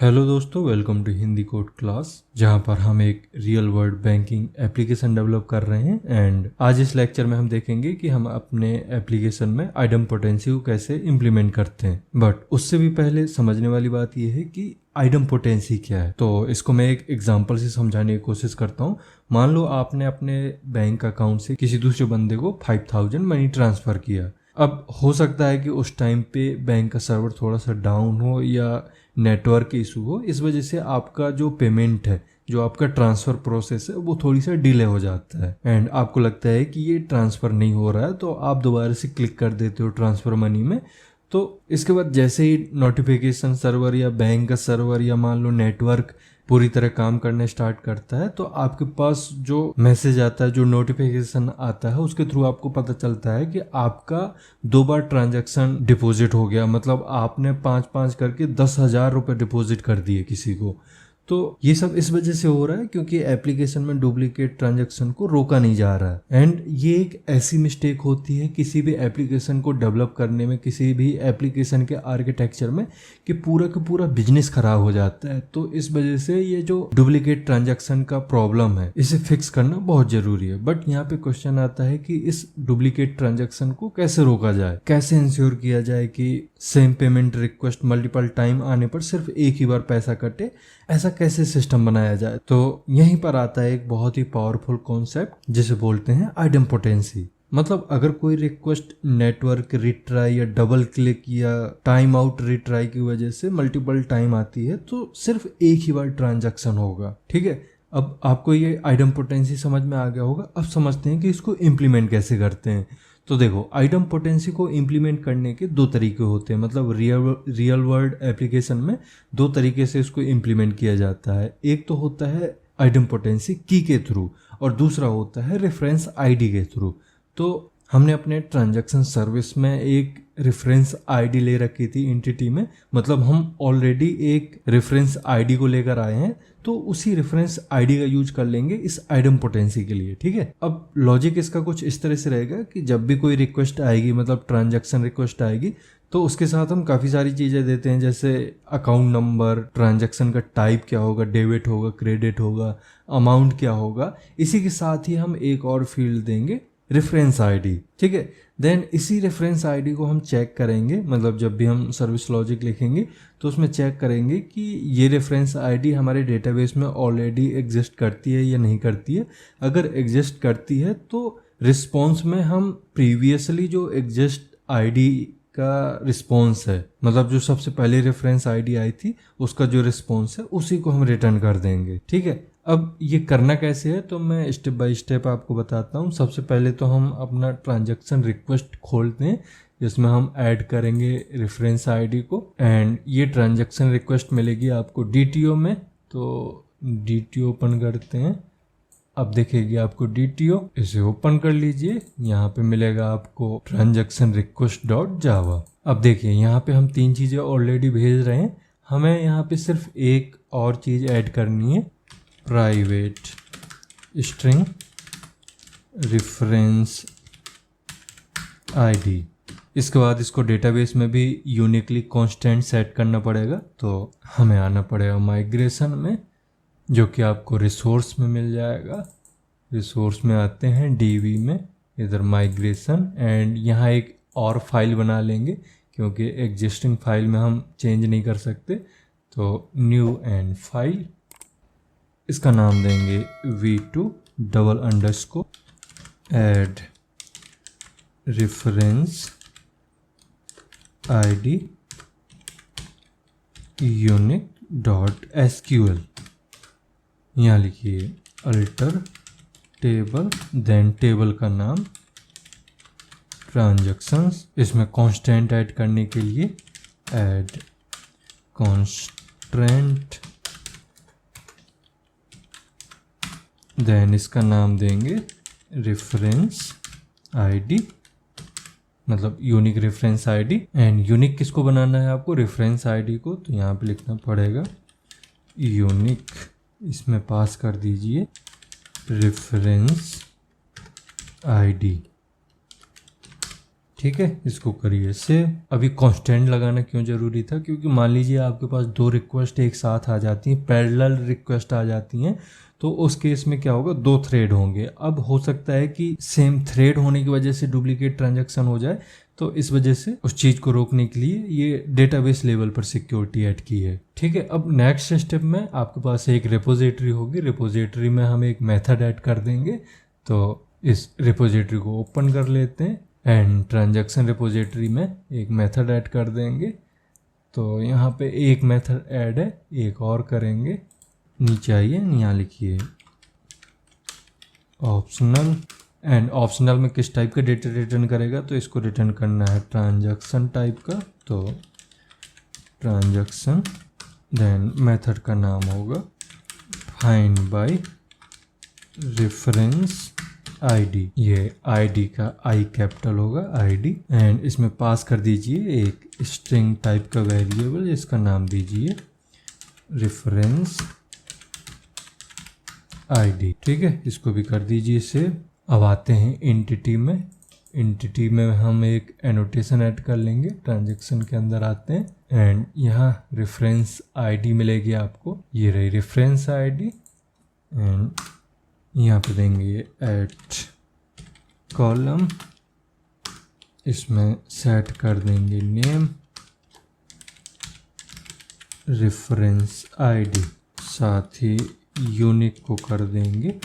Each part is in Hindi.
हेलो दोस्तों, welcome to Hindi code class, जहां पर हम एक real world banking application develop कर रहे हैं। एंड आज इस लेक्चर में हम देखेंगे कि हम अपने एप्लीकेशन में आइडमपोटेंसी को कैसे इम्प्लीमेंट करते हैं। बट उससे भी पहले समझने वाली बात यह है कि आइडमपोटेंसी क्या है। तो इसको मैं एक एग्जांपल से समझाने की कोशिश करता हूँ। मान लो आपने अपने बैंक अकाउंट से किसी दूसरे बंदे को 5000 मनी ट्रांसफ़र किया। अब हो सकता है कि उस टाइम पे बैंक का सर्वर थोड़ा सा डाउन हो या नेटवर्क इशू हो, इस वजह से आपका जो पेमेंट है, जो आपका ट्रांसफ़र प्रोसेस है, वो थोड़ी सा डिले हो जाता है। एंड आपको लगता है कि ये ट्रांसफ़र नहीं हो रहा है, तो आप दोबारा से क्लिक कर देते हो ट्रांसफ़र मनी में। तो इसके बाद जैसे ही नोटिफिकेशन सर्वर या बैंक का सर्वर या मान लो नेटवर्क पूरी तरह काम करने स्टार्ट करता है, तो आपके पास जो मैसेज आता है, जो नोटिफिकेशन आता है, उसके थ्रू आपको पता चलता है कि आपका 2 बार ट्रांजैक्शन डिपॉजिट हो गया। मतलब आपने 5-5 करके 10,000 रुपये डिपॉजिट कर दिए किसी को। तो ये सब इस वजह से हो रहा है क्योंकि एप्लीकेशन में डुप्लीकेट ट्रांजैक्शन को रोका नहीं जा रहा है। एंड ये एक ऐसी मिस्टेक होती है किसी भी एप्लीकेशन को डेवलप करने में, किसी भी एप्लीकेशन के आर्किटेक्चर में, कि पूरा का पूरा बिजनेस खराब हो जाता है। तो इस वजह से ये जो डुप्लीकेट ट्रांजैक्शन का प्रॉब्लम है, इसे फिक्स करना बहुत जरूरी है। बट यहाँ पे क्वेश्चन आता है कि इस डुप्लीकेट ट्रांजैक्शन को कैसे रोका जाए, कैसे इंश्योर किया जाए कि same payment request multiple time आने पर सिर्फ एक ही बार पैसा कटे। ऐसा कैसे सिस्टम बनाया जाए। तो यहीं पर आता है एक बहुत ही पावरफुल कॉन्सेप्ट जिसे बोलते हैं आइडमपोटेंसी। मतलब अगर कोई रिक्वेस्ट नेटवर्क रिट्राई या डबल क्लिक या टाइम आउट रिट्राई की वजह से मल्टीपल टाइम आती है, तो सिर्फ एक ही बार ट्रांजैक्शन होगा। ठीक है, अब आपको ये आइडमपोटेंसी समझ में आ गया होगा। अब समझते हैं कि इसको इम्प्लीमेंट कैसे करते हैं। तो देखो, आइडमपोटेंसी को इम्प्लीमेंट करने के 2 तरीके होते हैं। मतलब रियल वर्ल्ड एप्लीकेशन में 2 तरीके से इसको इम्प्लीमेंट किया जाता है। एक तो होता है आइडमपोटेंसी की के थ्रू, और दूसरा होता है रेफरेंस आईडी के थ्रू। तो हमने अपने ट्रांजैक्शन सर्विस में एक रेफरेंस आईडी ले रखी थी एंटिटी में। मतलब हम ऑलरेडी एक रेफरेंस आईडी को लेकर आए हैं, तो उसी रेफरेंस आईडी का यूज कर लेंगे इस आइडमपोटेंसी के लिए। ठीक है, अब लॉजिक इसका कुछ इस तरह से रहेगा कि जब भी कोई रिक्वेस्ट आएगी, मतलब ट्रांजैक्शन रिक्वेस्ट आएगी, तो उसके साथ हम काफ़ी सारी चीज़ें देते हैं, जैसे अकाउंट नंबर, ट्रांजैक्शन का टाइप क्या होगा, डेबिट होगा, क्रेडिट होगा, अमाउंट क्या होगा। इसी के साथ ही हम एक और फील्ड देंगे, रेफरेंस आईडी। ठीक है, देन इसी रेफरेंस आईडी को हम चेक करेंगे। मतलब जब भी हम सर्विस लॉजिक लिखेंगे तो उसमें चेक करेंगे कि ये रेफरेंस आईडी हमारे डेटाबेस में ऑलरेडी एग्जिस्ट करती है या नहीं करती है। अगर एग्जिस्ट करती है तो रिस्पॉन्स में हम प्रीवियसली जो एग्जिस्ट आईडी का रिस्पॉन्स है, मतलब जो सबसे पहले रेफरेंस आईडी आई थी, उसका जो रिस्पॉन्स है उसी को हम रिटर्न कर देंगे। ठीक है, अब ये करना कैसे है तो मैं स्टेप बाय स्टेप आपको बताता हूँ। सबसे पहले तो हम अपना ट्रांजैक्शन रिक्वेस्ट खोलते हैं, जिसमें हम ऐड करेंगे रेफरेंस आईडी को। एंड ये ट्रांजैक्शन रिक्वेस्ट मिलेगी आपको डीटीओ में। तो डीटीओ ओपन करते हैं। अब देखेगी आपको डीटीओ, इसे ओपन कर लीजिए। यहाँ पे मिलेगा आपको ट्रांजैक्शन रिक्वेस्ट डॉट जावा। अब देखिए, यहाँ पे हम 3 चीज़ें ऑलरेडी भेज रहे हैं। हमें यहाँ पे सिर्फ एक और चीज़ ऐड करनी है, प्राइवेट स्ट्रिंग रेफरेंस आईडी। इसके बाद इसको डेटाबेस में भी यूनिकली कांस्टेंट सेट करना पड़ेगा। तो हमें आना पड़ेगा माइग्रेशन में, जो कि आपको रिसोर्स में मिल जाएगा। रिसोर्स में आते हैं, डीवी में, इधर माइग्रेशन। एंड यहाँ एक और फाइल बना लेंगे क्योंकि एग्जिस्टिंग फाइल में हम चेंज नहीं कर सकते। तो न्यू एंड फाइल, इसका नाम देंगे v2 double underscore add reference ID unique dot SQL. यहाँ लिखिए अल्टर टेबल, देन टेबल का नाम ट्रांजैक्शंस। इसमें कांस्टेंट ऐड करने के लिए ऐड कांस्टेंट, देन इसका नाम देंगे रेफरेंस आईडी, मतलब unique reference ID. And unique किसको बनाना है आपको, रेफरेंस आईडी को। तो यहाँ पे लिखना पड़ेगा यूनिक, इसमें पास कर दीजिए रेफरेंस आईडी। ठीक है, इसको करिए सेव। अभी कांस्टेंट लगाना क्यों जरूरी था, क्योंकि मान लीजिए आपके पास 2 रिक्वेस्ट एक साथ आ जाती हैं, पैरेलल रिक्वेस्ट आ जाती हैं, तो उस केस में क्या होगा, 2 थ्रेड होंगे। अब हो सकता है कि सेम थ्रेड होने की वजह से डुप्लीकेट ट्रांजैक्शन हो जाए, तो इस वजह से उस चीज को रोकने के लिए ये डेटाबेस लेवल पर सिक्योरिटी ऐड की है। ठीक है, अब नेक्स्ट स्टेप में आपके पास एक रिपोजिटरी होगी, रिपोजिटरी में हम एक मेथड ऐड कर देंगे। तो इस रिपोजिटरी को ओपन कर लेते हैं एंड ट्रांजैक्शन रिपोजिटरी में एक मेथड ऐड कर देंगे। तो यहाँ पे एक मेथड ऐड है, एक और करेंगे। नीचे आइए, यहाँ लिखिए ऑप्शनल, एंड ऑप्शनल में किस टाइप का डेटा रिटर्न करेगा, तो इसको रिटर्न करना है ट्रांजैक्शन टाइप का। तो ट्रांजैक्शन, देन मेथड का नाम होगा फाइंड बाय रेफरेंस आईडी। ये आईडी का आई कैपिटल होगा, आईडी, एंड इसमें पास कर दीजिए एक स्ट्रिंग टाइप का वेरिएबल, इसका नाम दीजिए रेफरेंस आईडी। ठीक है, इसको भी कर दीजिए सेव। अब आते हैं एंटिटी में। एंटिटी में हम एक एनोटेशन ऐड कर लेंगे। ट्रांजैक्शन के अंदर आते हैं एंड यहाँ रेफरेंस आईडी मिलेगी आपको, ये रही रेफरेंस आईडी, एंड यहाँ पे देंगे एट कॉलम, इसमें सेट कर देंगे नेम रेफरेंस आईडी, साथ ही यूनिक को कर देंगे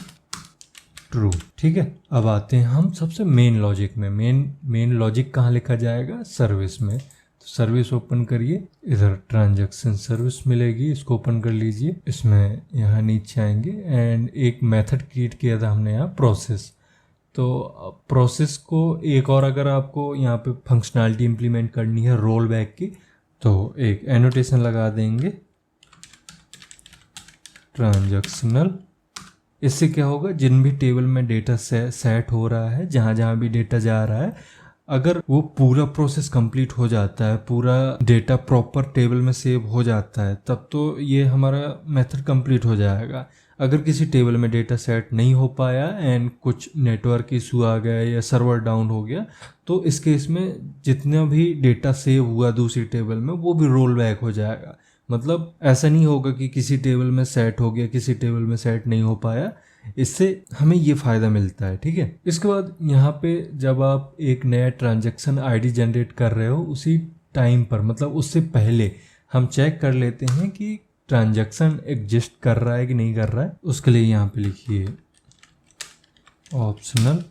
ट्रू। ठीक है, अब आते हैं हम सबसे मेन लॉजिक में। मेन लॉजिक कहाँ लिखा जाएगा, सर्विस में। तो सर्विस ओपन करिए, इधर ट्रांजैक्शन सर्विस मिलेगी, इसको ओपन कर लीजिए। इसमें यहाँ नीचे आएंगे एंड एक मेथड क्रिएट किया था हमने यहाँ प्रोसेस। तो प्रोसेस को एक और अगर आपको यहाँ पे फंक्शनैलिटी इंप्लीमेंट करनी है रोल बैक की, तो एक एनोटेशन लगा देंगे ट्रांजैक्शनल। इससे क्या होगा, जिन भी टेबल में डेटा सेट हो रहा है, जहाँ जहाँ भी डेटा जा रहा है, अगर वो पूरा प्रोसेस कंप्लीट हो जाता है, पूरा डेटा प्रॉपर टेबल में सेव हो जाता है, तब तो ये हमारा मेथड कंप्लीट हो जाएगा। अगर किसी टेबल में डेटा सेट नहीं हो पाया एंड कुछ नेटवर्क इशू आ गया या सर्वर डाउन हो गया, तो इस केस में जितना भी डेटा सेव हुआ दूसरी टेबल में वो भी रोल बैक हो जाएगा। मतलब ऐसा नहीं होगा कि किसी टेबल में सेट हो गया, किसी टेबल में सेट नहीं हो पाया। इससे हमें ये फ़ायदा मिलता है। ठीक है, इसके बाद यहाँ पे जब आप एक नया ट्रांजैक्शन आईडी जनरेट कर रहे हो, उसी टाइम पर मतलब उससे पहले हम चेक कर लेते हैं कि ट्रांजैक्शन एग्जिस्ट कर रहा है कि नहीं कर रहा है। उसके लिए यहाँ पे लिखिए ऑप्शनल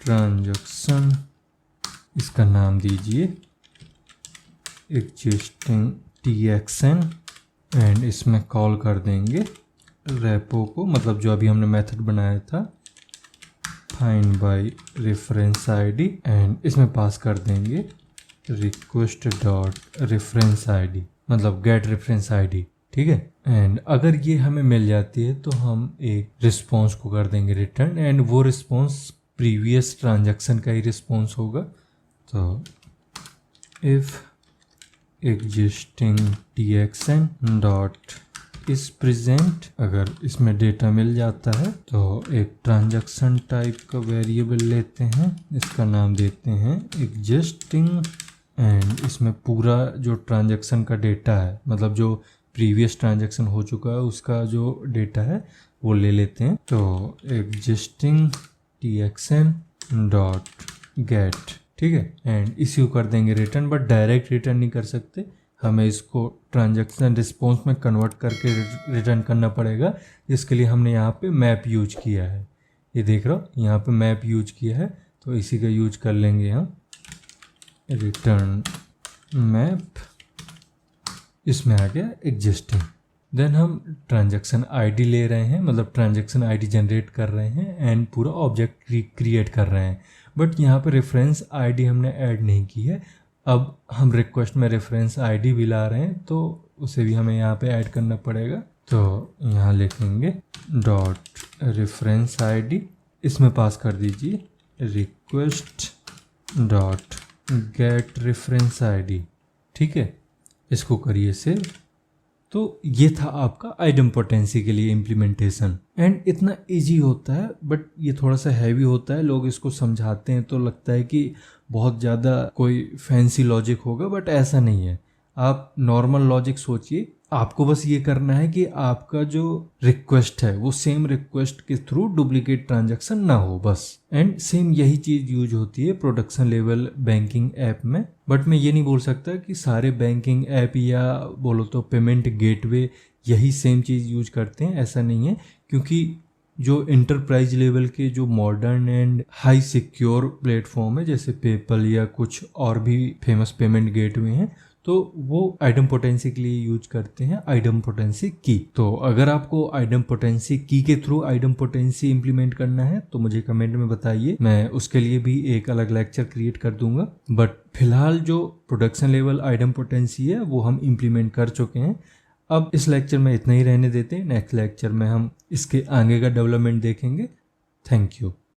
ट्रांजैक्शन, इसका नाम दीजिए एग्जिस्टिंग TXN, एंड इसमें कॉल कर देंगे रेपो को, मतलब जो अभी हमने मेथड बनाया था find by reference ID, and इसमें पास कर देंगे रिक्वेस्ट डॉट रेफरेंस आईडी, मतलब गेट रेफरेंस आईडी। ठीक है, एंड अगर ये हमें मिल जाती है तो हम एक रिस्पॉन्स को कर देंगे रिटर्न, एंड वो रिस्पॉन्स प्रीवियस ट्रांजैक्शन का ही रिस्पॉन्स होगा। तो if existing TXN dot is present, अगर इसमें डेटा मिल जाता है तो एक ट्रांजैक्शन टाइप का वेरिएबल लेते हैं, इसका नाम देते हैं एग्जिस्टिंग, एंड इसमें पूरा जो ट्रांजैक्शन का डेटा है, मतलब जो प्रीवियस ट्रांजैक्शन हो चुका है उसका जो डेटा है वो ले लेते हैं। तो एग्जिस्टिंग TXN डॉट गेट, ठीक है, एंड इसी को कर देंगे रिटर्न, बट डायरेक्ट रिटर्न नहीं कर सकते, हमें इसको ट्रांजैक्शन रिस्पॉन्स में कन्वर्ट करके रिटर्न करना पड़ेगा। इसके लिए हमने यहाँ पे मैप यूज किया है, ये देख रहा हो यहाँ पे मैप यूज किया है, तो इसी का यूज कर लेंगे हम रिटर्न मैप। इसमें आ गया एग्जिस्टिंग, देन हम ट्रांजैक्शन आईडी ले रहे हैं, मतलब ट्रांजैक्शन आईडी जनरेट कर रहे हैं एंड पूरा ऑब्जेक्ट क्रिएट कर रहे हैं, बट यहाँ पे रेफरेंस आईडी हमने ऐड नहीं की है। अब हम रिक्वेस्ट में रेफरेंस आईडी भी ला रहे हैं, तो उसे भी हमें यहाँ पे ऐड करना पड़ेगा। तो यहाँ लिखेंगे डॉट रेफरेंस आईडी, इसमें पास कर दीजिए request dot gate reference ID. ठीक है, इसको करिए सेव। तो ये था आपका आइडम्पोटेंसी के लिए इम्प्लीमेंटेशन। एंड इतना इजी होता है बट ये थोड़ा सा हैवी होता है। लोग इसको समझाते हैं तो लगता है कि बहुत ज़्यादा कोई फैंसी लॉजिक होगा, बट ऐसा नहीं है। आप नॉर्मल लॉजिक सोचिए, आपको बस ये करना है कि आपका जो रिक्वेस्ट है वो सेम रिक्वेस्ट के थ्रू डुप्लीकेट ट्रांजैक्शन ना हो बस। एंड सेम यही चीज यूज होती है प्रोडक्शन लेवल बैंकिंग ऐप में। बट मैं ये नहीं बोल सकता कि सारे बैंकिंग ऐप या बोलो तो पेमेंट गेटवे यही सेम चीज यूज करते हैं, ऐसा नहीं है। क्योंकि जो इंटरप्राइज लेवल के जो modern and high secure platform है जैसे पेपल या कुछ और भी फेमस पेमेंट गेटवे हैं, तो वो आइडम्पोटेंसी के लिए यूज करते हैं आइडम्पोटेंसी की। तो अगर आपको आइडम्पोटेंसी की के थ्रू आइडम्पोटेंसी इंप्लीमेंट करना है तो मुझे कमेंट में बताइए, मैं उसके लिए भी एक अलग लेक्चर क्रिएट कर दूंगा। बट फिलहाल जो प्रोडक्शन लेवल आइडम्पोटेंसी है वो हम इंप्लीमेंट कर चुके हैं। अब इस लेक्चर में इतना ही रहने देते हैं, नेक्स्ट लेक्चर में हम इसके आगे का डेवलपमेंट देखेंगे। Thank you.